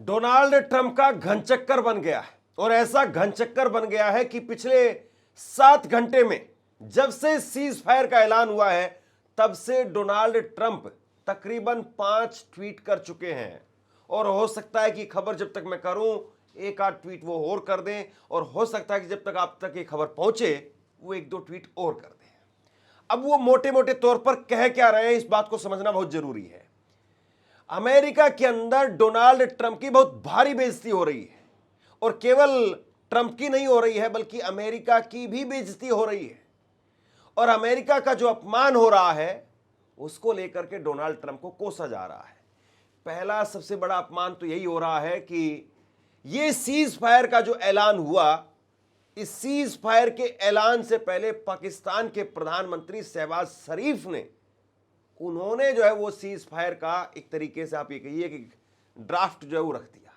Donald Trump का घनचक्कर बन गया है और ऐसा घनचक्कर बन गया है कि पिछले 7 घंटे में जब से सीज फायर का ऐलान हुआ है तब से डोनाल्ड ट्रंप तकरीबन 5 ट्वीट कर चुके हैं। और हो सकता है कि खबर जब तक मैं करूं एक आध ट्वीट वो और कर दें, और हो सकता है कि जब तक आप तक ये खबर पहुंचे वो एक दो ट्वीट और कर दें। अब वो मोटे मोटे तौर पर कह क्या रहे हैं इस बात को समझना बहुत जरूरी है। अमेरिका के अंदर डोनाल्ड ट्रंप की बहुत भारी बेइज्जती हो रही है, और केवल ट्रंप की नहीं हो रही है बल्कि अमेरिका की भी बेइज्जती हो रही है। और अमेरिका का जो अपमान हो रहा है उसको लेकर के डोनाल्ड ट्रंप को कोसा जा रहा है। पहला सबसे बड़ा अपमान तो यही हो रहा है कि ये सीज फायर का जो ऐलान हुआ, इस सीज फायर के ऐलान से पहले पाकिस्तान के प्रधानमंत्री शहबाज शरीफ ने उन्होंने जो है वो सीज फायर का एक तरीके से आप ये कहिए कि ड्राफ्ट जो है वो रख दिया।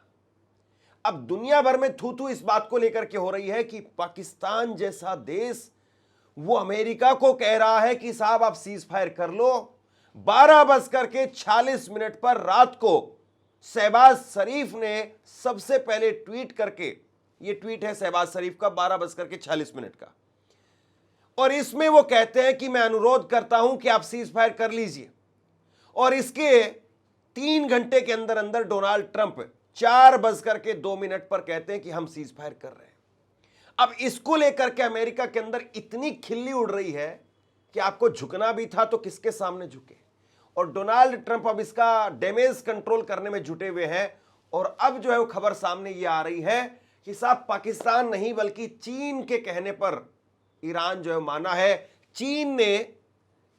अब दुनिया भर में थू थू इस बात को लेकर के हो रही है कि पाकिस्तान जैसा देश वो अमेरिका को कह रहा है कि साहब आप सीज फायर कर लो। 12:46 पर रात को शहबाज शरीफ ने सबसे पहले ट्वीट करके, ये ट्वीट है शहबाज शरीफ का 12:46 का, और इसमें वो कहते हैं कि मैं अनुरोध करता हूं कि आप सीज फायर कर लीजिए। और इसके 3 घंटे के अंदर अंदर डोनाल्ड ट्रंप 4:02 पर कहते हैं कि हम सीज फायर कर रहे हैं। अब इसको लेकर के अमेरिका के अंदर इतनी खिल्ली उड़ रही है कि आपको झुकना भी था तो किसके सामने झुके। और डोनाल्ड ट्रंप अब इसका डैमेज कंट्रोल करने में जुटे हुए हैं। और अब जो है वो खबर सामने ये आ रही है कि साहब पाकिस्तान नहीं बल्कि चीन के कहने पर ईरान जो है माना है, चीन ने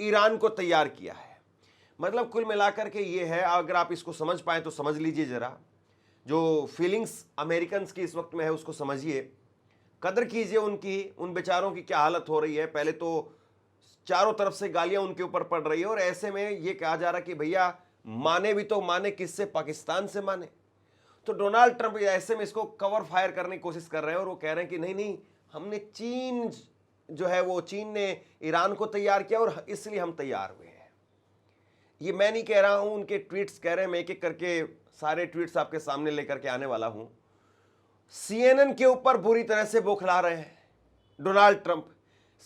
ईरान को तैयार किया है। मतलब कुल मिलाकर के ये है, अगर आप इसको समझ पाए तो समझ लीजिए, जरा जो फीलिंग्स अमेरिकन की इस वक्त में है उसको समझिए, कदर कीजिए उनकी, उन बेचारों की क्या हालत हो रही है। पहले तो चारों तरफ से गालियां उनके ऊपर पड़ रही है, और ऐसे में ये कहा जा रहा कि भैया माने भी तो माने किससे, पाकिस्तान से माने। तो डोनाल्ड ट्रंप ऐसे में इसको कवर फायर करने की कोशिश कर रहे हैं, और वो कह रहे हैं कि नहीं नहीं, हमने चीन जो है वो, चीन ने ईरान को तैयार किया और इसलिए हम तैयार हुए हैं। ये मैं नहीं कह रहा हूं, उनके ट्वीट्स कह रहे हैं। मैं एक एक करके सारे ट्वीट्स आपके सामने लेकर के आने वाला हूं। CNN के ऊपर बुरी तरह से बौखला रहे हैं डोनाल्ड ट्रंप।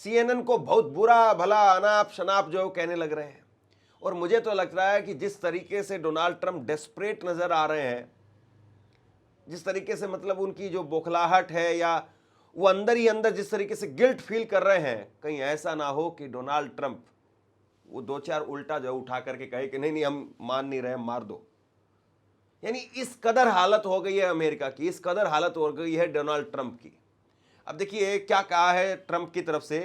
CNN को बहुत बुरा भला अनाप शनाप जो कहने लग रहे हैं। और मुझे तो लग रहा है कि जिस तरीके से डोनाल्ड ट्रंप डेस्परेट नजर आ रहे हैं, जिस तरीके से मतलब उनकी जो बौखलाहट है, या वो अंदर ही अंदर जिस तरीके से गिल्ट फील कर रहे हैं, कहीं ऐसा ना हो कि डोनाल्ड ट्रंप वो 2-4 उल्टा जो उठा करके कहे कि नहीं नहीं हम मान नहीं रहे, मार दो। यानी इस कदर हालत हो गई है अमेरिका की, इस कदर हालत हो गई है डोनाल्ड ट्रंप की। अब देखिए क्या कहा है ट्रंप की तरफ से।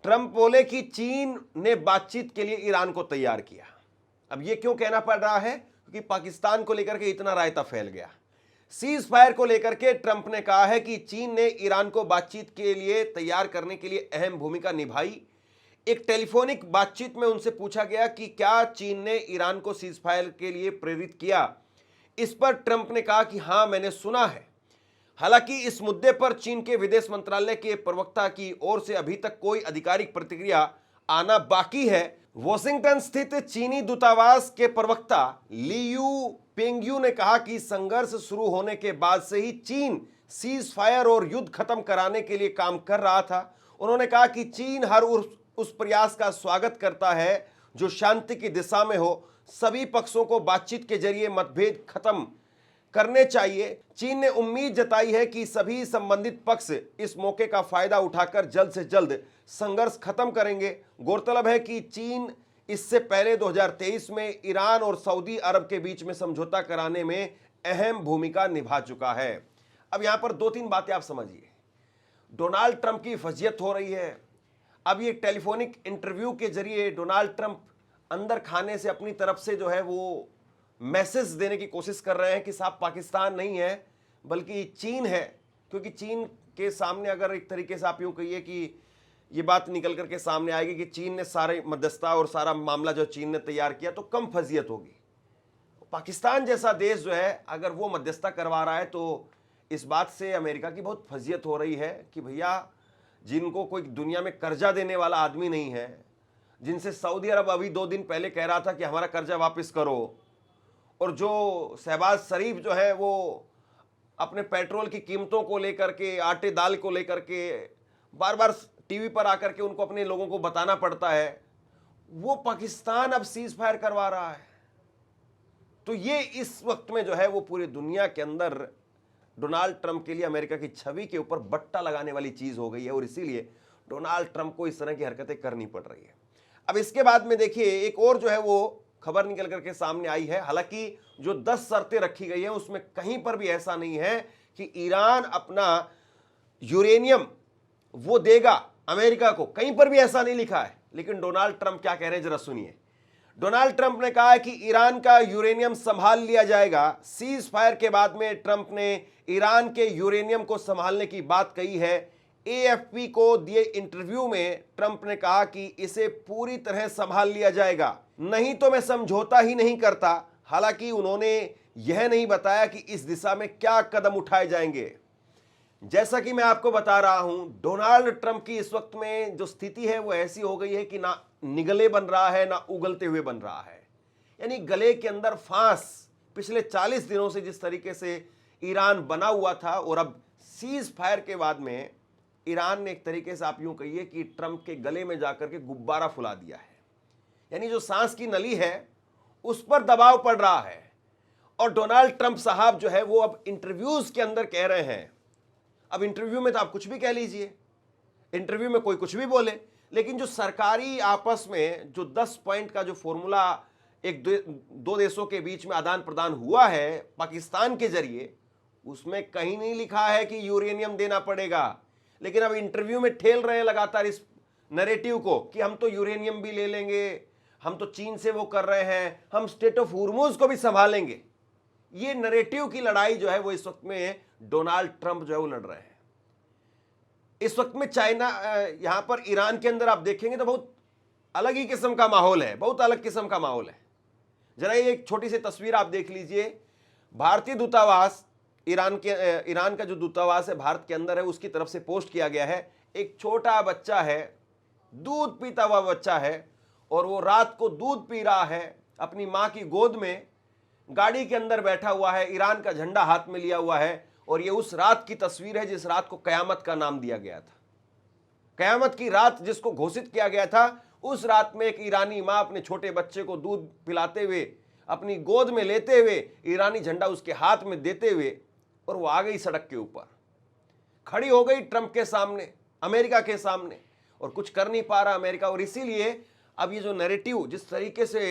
ट्रंप बोले कि चीन ने बातचीत के लिए ईरान को तैयार किया। अब ये क्यों कहना पड़ रहा है? क्योंकि पाकिस्तान को लेकर के इतना रायता फैल गया। सीज फायर को लेकर के ट्रंप ने कहा है कि चीन ने ईरान को बातचीत के लिए तैयार करने के लिए अहम भूमिका निभाई। एक टेलीफोनिक बातचीत में उनसे पूछा गया कि क्या चीन ने ईरान को सीज फायर के लिए प्रेरित किया। इस पर ट्रंप ने कहा कि हां, मैंने सुना है। हालांकि इस मुद्दे पर चीन के विदेश मंत्रालय के प्रवक्ता की ओर से अभी तक कोई आधिकारिक प्रतिक्रिया आना बाकी है। वॉशिंगटन स्थित चीनी दूतावास के प्रवक्ता लियू पेंगयू ने कहा कि संघर्ष शुरू होने के बाद से ही चीन सीज फायर और युद्ध खत्म कराने के लिए काम कर रहा था। उन्होंने कहा कि चीन हर उस प्रयास का स्वागत करता है जो शांति की दिशा में हो। सभी पक्षों को बातचीत के जरिए मतभेद खत्म करने चाहिए। चीन ने उम्मीद जताई है कि सभी संबंधित पक्ष इस मौके का फायदा उठाकर जल्द से जल्द संघर्ष खत्म करेंगे। गौरतलब है कि चीन इससे पहले 2023 में ईरान और सऊदी अरब के बीच में समझौता कराने में अहम भूमिका निभा चुका है। अब यहां पर 2-3 बातें आप समझिए। डोनाल्ड ट्रंप की फजीयत हो रही है। अब ये टेलीफोनिक इंटरव्यू के जरिए डोनाल्ड ट्रंप अंदर खाने से अपनी तरफ से जो है वो मैसेज देने की कोशिश कर रहे हैं कि साहब पाकिस्तान नहीं है बल्कि चीन है। क्योंकि चीन के सामने अगर एक तरीके से आप यूँ कहिए कि ये बात निकल करके सामने आएगी कि चीन ने सारे मध्यस्थता और सारा मामला जो चीन ने तैयार किया, तो कम फजीयत होगी। पाकिस्तान जैसा देश जो है अगर वो मध्यस्थता करवा रहा है तो इस बात से अमेरिका की बहुत फजीयत हो रही है कि भैया जिनको कोई दुनिया में कर्जा देने वाला आदमी नहीं है, जिनसे सऊदी अरब अभी 2 दिन पहले कह रहा था कि हमारा कर्जा वापस करो, और जो शहबाज शरीफ जो है वो अपने पेट्रोल की कीमतों को लेकर के, आटे दाल को लेकर के बार बार टीवी पर आकर के उनको अपने लोगों को बताना पड़ता है, वो पाकिस्तान अब सीज फायर करवा रहा है। तो ये इस वक्त में जो है वो पूरी दुनिया के अंदर डोनाल्ड ट्रंप के लिए अमेरिका की छवि के ऊपर बट्टा लगाने वाली चीज हो गई है, और इसीलिए डोनाल्ड ट्रंप को इस तरह की हरकतें करनी पड़ रही है। अब इसके बाद में देखिए एक और जो है वो खबर निकल करके सामने आई है। हालांकि जो 10 शर्तें रखी गई है उसमें कहीं पर भी ऐसा नहीं है कि ईरान अपना यूरेनियम वो देगा अमेरिका को, कहीं पर भी ऐसा नहीं लिखा है। लेकिन डोनाल्ड ट्रंप क्या कह रहे हैं जरा सुनिए। डोनाल्ड ट्रंप ने कहा है कि ईरान का यूरेनियम संभाल लिया जाएगा। सीज फायर के बाद में ट्रंप ने ईरान के यूरेनियम को संभालने की बात कही है। एएफपी को दिए इंटरव्यू में ट्रंप ने कहा कि इसे पूरी तरह संभाल लिया जाएगा, नहीं तो मैं समझौता ही नहीं करता। हालांकि उन्होंने यह नहीं बताया कि इस दिशा में क्या कदम उठाए जाएंगे। जैसा कि मैं आपको बता रहा हूं, डोनाल्ड ट्रंप की इस वक्त में जो स्थिति है वो ऐसी हो गई है कि ना निगले बन रहा है ना उगलते हुए बन रहा है। यानी गले के अंदर फांस पिछले 40 दिनों से जिस तरीके से ईरान बना हुआ था, और अब सीज फायर के बाद में ईरान ने एक तरीके से आप यूं कहिए कि ट्रंप के गले में जाकर के गुब्बारा फुला दिया है। यानी जो सांस की नली है उस पर दबाव पड़ रहा है। और डोनाल्ड ट्रंप साहब जो है वो अब इंटरव्यूज के अंदर कह रहे हैं, अब इंटरव्यू में तो आप कुछ भी कह लीजिए, इंटरव्यू में कोई कुछ भी बोले, लेकिन जो सरकारी आपस में जो 10 पॉइंट का जो फॉर्मूला एक दो देशों के बीच में आदान प्रदान हुआ है पाकिस्तान के जरिए, उसमें कहीं नहीं लिखा है कि यूरेनियम देना पड़ेगा। लेकिन अब इंटरव्यू में ठेल रहे हैं लगातार इस नैरेटिव को कि हम तो यूरेनियम भी ले लेंगे, हम तो चीन से वो कर रहे हैं, हम स्टेट ऑफ हुर्मुज को भी संभालेंगे। ये नैरेटिव की लड़ाई जो है वो इस वक्त में डोनाल्ड ट्रंप जो है वो लड़ रहे हैं। इस वक्त में चाइना, यहां पर ईरान के अंदर आप देखेंगे तो बहुत अलग ही किस्म का माहौल है, बहुत अलग किस्म का माहौल है। जरा ये एक छोटी सी तस्वीर आप देख लीजिए। भारतीय दूतावास, ईरान का जो दूतावास है भारत के अंदर है, उसकी तरफ से पोस्ट किया गया है। एक छोटा बच्चा है, दूध पीता हुआ बच्चा है, और वो रात को दूध पी रहा है अपनी मां की गोद में, गाड़ी के अंदर बैठा हुआ है, ईरान का झंडा हाथ में लिया हुआ है। और ये उस रात की तस्वीर है जिस रात को कयामत का नाम दिया गया था। कयामत की रात जिसको घोषित किया गया था, उस रात में एक ईरानी मां अपने छोटे बच्चे को दूध पिलाते हुए, अपनी गोद में लेते हुए, ईरानी झंडा उसके हाथ में देते हुए, और वो आ गई सड़क के ऊपर, खड़ी हो गई ट्रंप के सामने, अमेरिका के सामने, और कुछ कर नहीं पा रहा अमेरिका। और इसीलिए अब ये जो नैरेटिव जिस तरीके से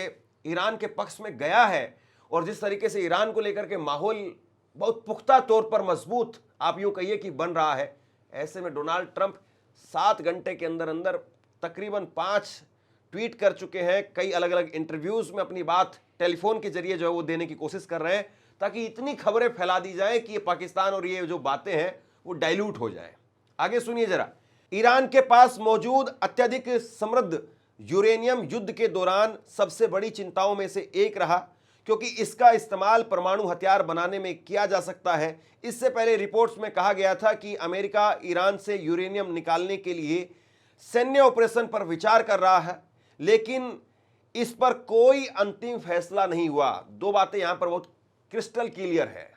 ईरान के पक्ष में गया है, और जिस तरीके से ईरान को लेकर के माहौल बहुत पुख्ता तौर पर मजबूत आप यूं कहिए कि बन रहा है, ऐसे में डोनाल्ड ट्रंप 7 घंटे के अंदर अंदर तकरीबन 5 ट्वीट कर चुके हैं। कई अलग अलग इंटरव्यूज में अपनी बात टेलीफोन के जरिए जो है वो देने की कोशिश कर रहे हैं, ताकि इतनी खबरें फैला दी जाए कि ये पाकिस्तान और ये जो बातें हैं वो डाइल्यूट हो जाए। आगे सुनिए जरा। ईरान के पास मौजूद अत्यधिक समृद्ध यूरेनियम युद्ध के दौरान सबसे बड़ी चिंताओं में से एक रहा, क्योंकि इसका इस्तेमाल परमाणु हथियार बनाने में किया जा सकता है। इससे पहले रिपोर्ट्स में कहा गया था कि अमेरिका ईरान से यूरेनियम निकालने के लिए सैन्य ऑपरेशन पर विचार कर रहा है, लेकिन इस पर कोई अंतिम फैसला नहीं हुआ। 2 बातें यहां पर बहुत क्रिस्टल क्लियर है।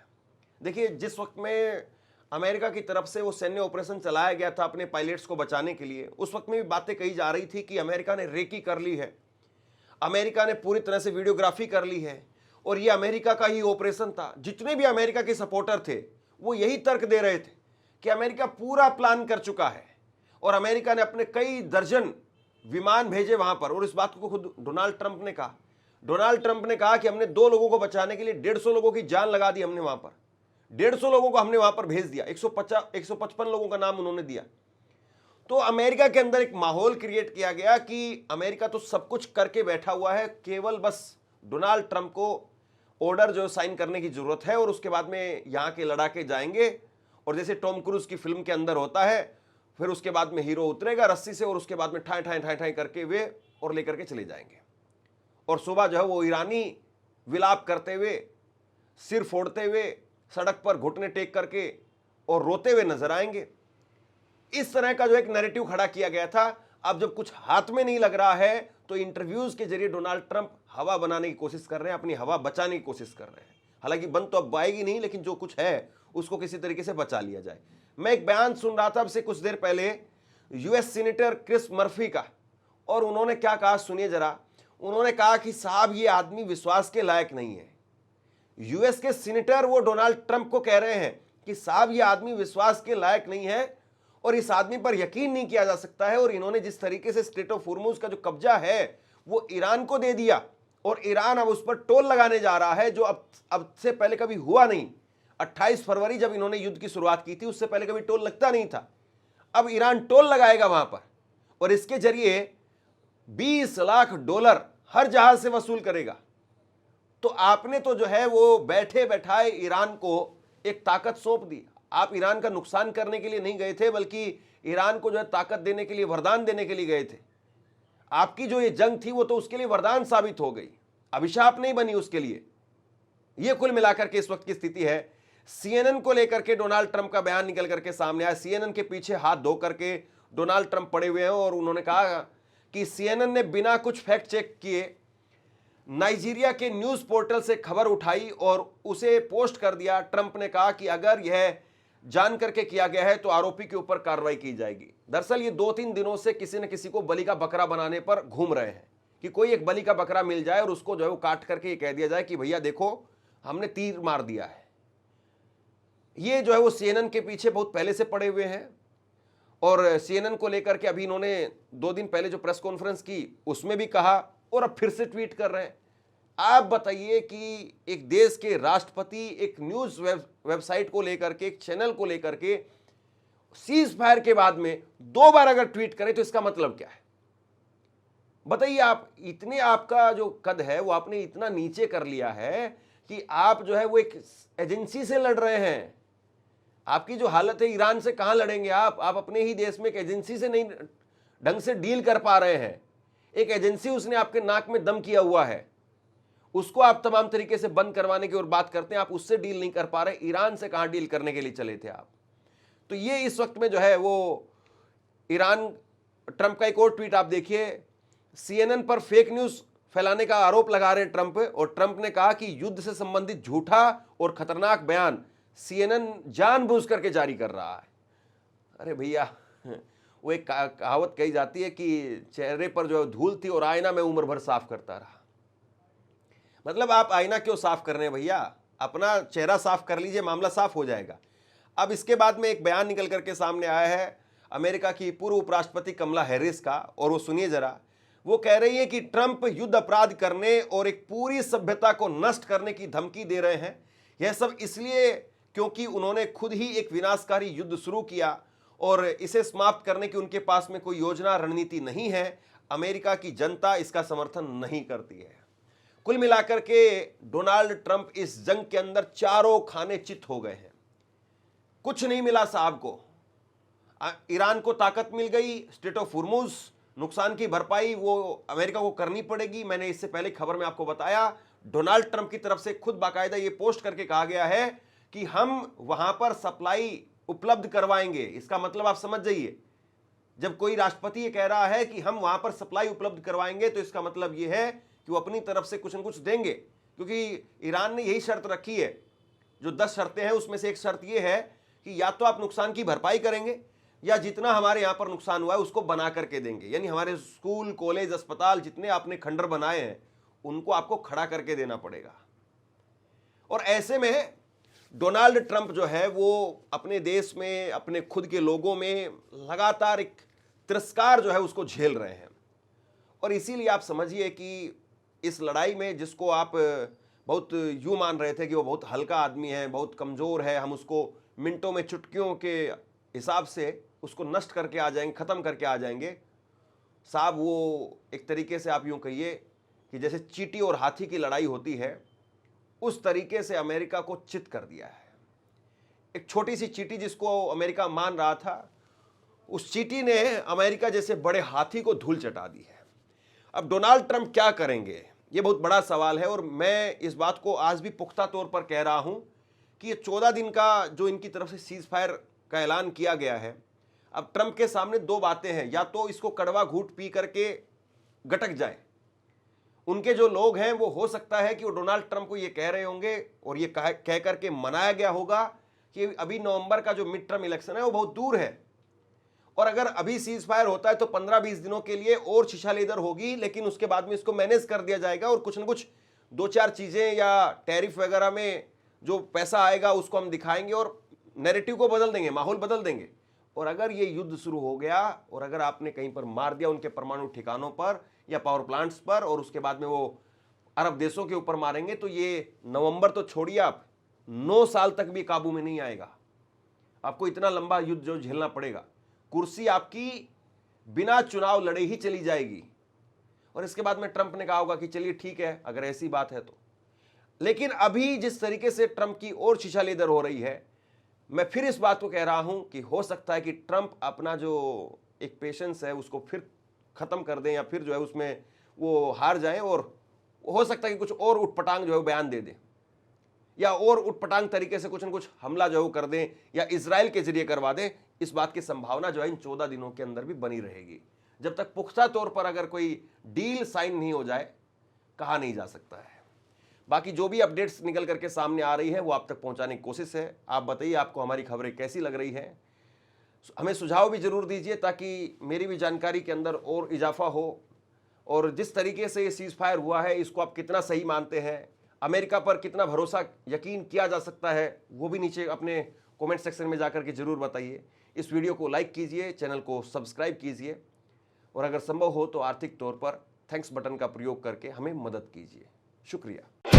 देखिए, जिस वक्त में अमेरिका की तरफ से वो सैन्य ऑपरेशन चलाया गया था अपने पायलट्स को बचाने के लिए, उस वक्त में भी बातें कही जा रही थी कि अमेरिका ने रेकी कर ली है, अमेरिका ने पूरी तरह से वीडियोग्राफी कर ली है, और ये अमेरिका का ही ऑपरेशन था। जितने भी अमेरिका के सपोर्टर थे वो यही तर्क दे रहे थे कि अमेरिका पूरा प्लान कर चुका है, और अमेरिका ने अपने कई दर्जन विमान भेजे वहां पर। और इस बात को खुद डोनाल्ड ट्रंप ने कहा। डोनाल्ड ट्रंप ने कहा कि हमने 2 लोगों को बचाने के लिए 150 लोगों की जान लगा दी हमने वहां पर, 150 लोगों को हमने वहां पर भेज दिया, 155 लोगों का नाम उन्होंने दिया। तो अमेरिका के अंदर एक माहौल क्रिएट किया गया कि अमेरिका तो सब कुछ करके बैठा हुआ है, केवल बस डोनाल्ड ट्रंप को ऑर्डर जो साइन करने की जरूरत है, और उसके बाद में यहां के लड़ाके जाएंगे। और जैसे टॉम क्रूज की फिल्म के अंदर होता है, फिर उसके बाद में हीरो उतरेगा रस्सी से, और उसके बाद में ठाई ठाई ठाई ठाई करके वे और लेकर के चले जाएंगे। और सुबह जो है वो ईरानी विलाप करते हुए, सिर फोड़ते हुए, सड़क पर घुटने टेक करके और रोते हुए नजर आएंगे। इस तरह का जो एक नैरेटिव खड़ा किया गया था। अब जब कुछ हाथ में नहीं लग रहा है तो इंटरव्यूज के जरिए डोनाल्ड ट्रंप हवा बनाने की कोशिश कर रहे हैं, अपनी हवा बचाने की कोशिश कर रहे हैं। हालांकि बंद तो अब आएगी नहीं, लेकिन जो कुछ है उसको किसी तरीके से बचा लिया जाए। मैं एक बयान सुन रहा था अब से कुछ देर पहले यूएस सीनेटर क्रिस मर्फी का, और उन्होंने क्या कहा सुनिए जरा। उन्होंने कहा कि साहब ये आदमी विश्वास के लायक नहीं है। यूएस के सीनेटर वो डोनाल्ड ट्रंप को कह रहे हैं कि साहब ये आदमी विश्वास के लायक नहीं है और इस आदमी पर यकीन नहीं किया जा सकता है। और इन्होंने जिस तरीके से स्ट्रेट ऑफ होर्मुज का जो कब्जा है वो ईरान को दे दिया, और ईरान अब उस पर टोल लगाने जा रहा है, जो अब से पहले कभी हुआ नहीं। 28 फरवरी जब इन्होंने युद्ध की शुरुआत की थी, उससे पहले कभी टोल लगता नहीं था। अब ईरान टोल लगाएगा वहां पर, और इसके जरिए $20 लाख हर जहाज से वसूल करेगा। तो आपने तो जो है वो बैठे बैठाए ईरान को एक ताकत सौंप दी। आप ईरान का नुकसान करने के लिए नहीं गए थे, बल्कि ईरान को जो है ताकत देने के लिए, वरदान देने के लिए गए थे। आपकी जो ये जंग थी वो तो उसके लिए वरदान साबित हो गई, अभिशाप नहीं बनी उसके लिए। ये कुल मिलाकर के इस वक्त की स्थिति है। सीएनएन को लेकर के डोनाल्ड ट्रंप का बयान निकल करके सामने आया। सीएनएन के पीछे हाथ धो करके डोनाल्ड ट्रंप पड़े हुए हैं, और उन्होंने कहा कि सीएनएन ने बिना कुछ फैक्ट चेक किए नाइजीरिया के न्यूज पोर्टल से खबर उठाई और उसे पोस्ट कर दिया। ट्रंप ने कहा कि अगर यह जान करके किया गया है तो आरोपी के ऊपर कार्रवाई की जाएगी। दरअसल ये 2-3 दिनों से किसी न किसी को बलि का बकरा बनाने पर घूम रहे हैं कि कोई एक बलि का बकरा मिल जाए और उसको जो है वो काट करके ये कह दिया जाए कि भैया देखो हमने तीर मार दिया है। ये जो है वो सीएनएन के पीछे बहुत पहले से पड़े हुए हैं, और सीएनएन को लेकर के अभी इन्होंने 2 दिन पहले जो प्रेस कॉन्फ्रेंस की उसमें भी कहा, और अब फिर से ट्वीट कर रहे हैं। आप बताइए कि एक देश के राष्ट्रपति एक न्यूज वेबसाइट को लेकर के, एक चैनल को लेकर के सीज फायर के बाद में 2 बार अगर ट्वीट करें तो इसका मतलब क्या है? बताइए आप। इतने आपका जो कद है वो आपने इतना नीचे कर लिया है कि आप जो है वो एक एजेंसी से लड़ रहे हैं। आपकी जो हालत है, ईरान से कहां लड़ेंगे आप अपने ही देश में एक एजेंसी से नहीं ढंग से डील कर पा रहे हैं। एक एजेंसी उसने आपके नाक में दम किया हुआ है, उसको आप तमाम तरीके से बंद करवाने की और बात करते हैं, आप उससे डील नहीं कर पा रहे। ईरान से कहां डील करने के लिए चले थे आप? तो ये इस वक्त में जो है वो ईरान, ट्रंप का एक और ट्वीट आप देखिए। सीएनएन पर फेक न्यूज फैलाने का आरोप लगा रहे हैं ट्रंप, और ट्रंप ने कहा कि युद्ध से संबंधित झूठा और खतरनाक बयान सीएनएन जानबूझ करके जारी कर रहा है। अरे भैया, वो एक कहावत कही जाती है कि चेहरे पर जो धूल थी और आईना में उम्र भर साफ करता रहा। मतलब आप आईना क्यों साफ कर रहे हैं भैया? अपना चेहरा साफ कर लीजिए, मामला साफ हो जाएगा। अब इसके बाद में एक बयान निकल करके सामने आया है अमेरिका की पूर्व उपराष्ट्रपति कमला हैरिस का, और वो सुनिए जरा। वो कह रही है कि ट्रंप युद्ध अपराध करने और एक पूरी सभ्यता को नष्ट करने की धमकी दे रहे हैं। यह सब इसलिए क्योंकि उन्होंने खुद ही एक विनाशकारी युद्ध शुरू किया और इसे समाप्त करने की उनके पास में कोई योजना, रणनीति नहीं है। अमेरिका की जनता इसका समर्थन नहीं करती है। कुल मिलाकर के डोनाल्ड ट्रंप इस जंग के अंदर चारों खाने चित हो गए हैं। कुछ नहीं मिला साहब को। ईरान को ताकत मिल गई, स्ट्रेट ऑफ होर्मुज, नुकसान की भरपाई वो अमेरिका को करनी पड़ेगी। मैंने इससे पहले खबर में आपको बताया, डोनाल्ड ट्रंप की तरफ से खुद बाकायदा ये पोस्ट करके कहा गया है कि हम वहां पर सप्लाई उपलब्ध करवाएंगे। इसका मतलब आप समझ जाइए, जब कोई राष्ट्रपति ये कह रहा है कि हम वहां पर सप्लाई उपलब्ध करवाएंगे तो इसका मतलब ये है कि वो अपनी तरफ से कुछ न कुछ देंगे, क्योंकि ईरान ने यही शर्त रखी है। जो 10 शर्तें हैं उसमें से एक शर्त ये है कि या तो आप नुकसान की भरपाई करेंगे या जितना हमारे यहां पर नुकसान हुआ है उसको बना करके देंगे। यानी हमारे स्कूल, कॉलेज, अस्पताल जितने आपने खंडर बनाए हैं उनको आपको खड़ा करके देना पड़ेगा। और ऐसे में डोनाल्ड ट्रंप जो है वो अपने देश में, अपने खुद के लोगों में लगातार एक तिरस्कार जो है उसको झेल रहे हैं। और इसीलिए आप समझिए कि इस लड़ाई में, जिसको आप बहुत यूं मान रहे थे कि वो बहुत हल्का आदमी है, बहुत कमज़ोर है, हम उसको मिनटों में, चुटकियों के हिसाब से उसको नष्ट करके आ जाएंगे, ख़त्म करके आ जाएंगे साहब, वो एक तरीके से आप यूं कहिए कि जैसे चींटी और हाथी की लड़ाई होती है, उस तरीके से अमेरिका को चित कर दिया है। एक छोटी सी चींटी जिसको अमेरिका मान रहा था, उस चींटी ने अमेरिका जैसे बड़े हाथी को धूल चटा दी है। अब डोनाल्ड ट्रंप क्या करेंगे, ये बहुत बड़ा सवाल है। और मैं इस बात को आज भी पुख्ता तौर पर कह रहा हूं कि ये 14 दिन का जो इनकी तरफ से सीज फायर का ऐलान किया गया है, अब ट्रंप के सामने 2 बातें हैं। या तो इसको कड़वा घूंट पी करके गटक जाए। उनके जो लोग हैं वो हो सकता है कि वो डोनाल्ड ट्रंप को ये कह रहे होंगे और ये कह करके मनाया गया होगा कि अभी नवंबर का जो मिड टर्म इलेक्शन है वो बहुत दूर है, और अगर अभी सीज फायर होता है तो 15-20 दिनों के लिए और शिशाल इधर होगी, लेकिन उसके बाद में इसको मैनेज कर दिया जाएगा और कुछ न कुछ 2-4 चीजें या टैरिफ वगैरह में जो पैसा आएगा उसको हम दिखाएंगे और नैरेटिव को बदल देंगे, माहौल बदल देंगे। और अगर ये युद्ध शुरू हो गया और अगर आपने कहीं पर मार दिया उनके परमाणु ठिकानों पर या पावर प्लांट्स पर और उसके बाद में वो अरब देशों के ऊपर मारेंगे, तो ये नवंबर तो छोड़िए, आप 9 साल तक भी काबू में नहीं आएगा। आपको इतना लंबा युद्ध जो झेलना पड़ेगा, कुर्सी आपकी बिना चुनाव लड़े ही चली जाएगी। और इसके बाद में ट्रंप ने कहा होगा कि चलिए ठीक है अगर ऐसी बात है तो। लेकिन अभी जिस तरीके से ट्रंप की और शिशाल इधर हो रही है, मैं फिर इस बात को कह रहा हूं कि हो सकता है कि ट्रंप अपना जो एक पेशेंस है उसको फिर खत्म कर दें या फिर जो है उसमें वो हार जाएं और हो सकता है कि कुछ और उटपटांग जो है वो बयान दे दें या और उटपटांग तरीके से कुछ न कुछ हमला जो है वो कर दें या इजराइल के जरिए करवा दें। इस बात की संभावना जो है इन 14 दिनों के अंदर भी बनी रहेगी। जब तक पुख्ता तौर पर अगर कोई डील साइन नहीं हो जाए, कहा नहीं जा सकता है। बाकी जो भी अपडेट्स निकल करके सामने आ रही है वो आप तक पहुंचाने की कोशिश है। आप बताइए आपको हमारी खबरें कैसी लग रही है, हमें सुझाव भी जरूर दीजिए ताकि मेरी भी जानकारी के अंदर और इजाफा हो। और जिस तरीके से ये सीज फायर हुआ है इसको आप कितना सही मानते हैं, अमेरिका पर कितना भरोसा यकीन किया जा सकता है, वो भी नीचे अपने कमेंट सेक्शन में जाकर के जरूर बताइए। इस वीडियो को लाइक कीजिए, चैनल को सब्सक्राइब कीजिए और अगर संभव हो तो आर्थिक तौर पर थैंक्स बटन का प्रयोग करके हमें मदद कीजिए। शुक्रिया।